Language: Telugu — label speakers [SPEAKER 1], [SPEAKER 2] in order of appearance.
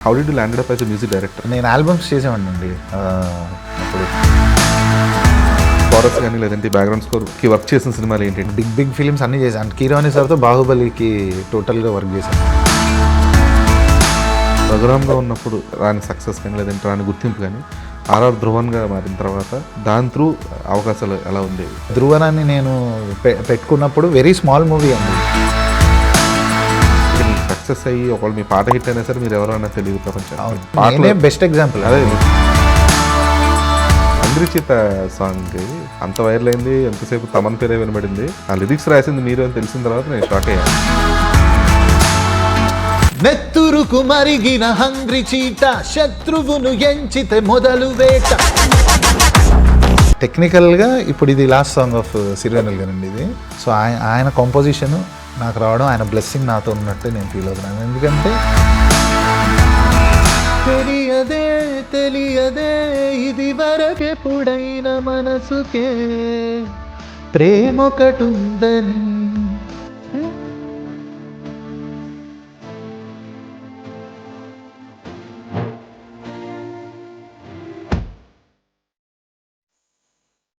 [SPEAKER 1] How did you landed up as a music director?
[SPEAKER 2] నేను ఆల్బమ్స్ చేసేవాడినండి అప్పుడు.
[SPEAKER 1] కోరస్ కానీ లేదంటే బ్యాక్గ్రౌండ్ స్కోర్కి వర్క్ చేసిన సినిమాలు ఏంటంటే
[SPEAKER 2] బిగ్ ఫిలిమ్స్ అన్నీ చేశాను. కీరవాణి సార్తో బాహుబలికి టోటల్గా వర్క్ చేశాను.
[SPEAKER 1] రఘురామ్గా ఉన్నప్పుడు రాని సక్సెస్ కానీ లేదంటే రాని గుర్తింపు కానీ ఆర్ఆర్ ధ్రువన్గా మారిన తర్వాత దాని త్రూ అవకాశాలు ఎలా ఉండేవి?
[SPEAKER 2] ధ్రువనాన్ని నేను పెట్టుకున్నప్పుడు వెరీ స్మాల్ మూవీ అండి.
[SPEAKER 1] సక్సెస్ అయ్యి ఒకళ్ళు మీ పాట హిట్ అయినా సరే మీరు ఎవరన్నా తెలియదు ప్రపంచం.
[SPEAKER 2] నేనే బెస్ట్ ఎగ్జాంపుల్.
[SPEAKER 1] అదే అందరిచిత సాంగ్ అంత వైరల్ అయింది, ఎంతసేపు తమన్ పేరే వినబడింది. ఆ లిరిక్స్ రాసింది మీరు అని తెలిసిన తర్వాత నేను షాక్ అయ్యాను.
[SPEAKER 2] నెత్తురుకు మరిగిన హంగ్రి చీట, శత్రువును ఎంచితే మొదలు వేట. టెక్నికల్గా ఇప్పుడు ఇది లాస్ట్ సాంగ్ ఆఫ్ సిరివెన్నెల గారండి ఇది. సో ఆయన కాంపోజిషన్ నాకు రావడం, ఆయన బ్లెస్సింగ్ నాతో ఉన్నట్టే నేను ఫీల్ అవుతున్నాను. ఎందుకంటే తెలియదే తెలియదే ఇది వరకెప్పుడైన మనసుకే ప్రేమొకటుందని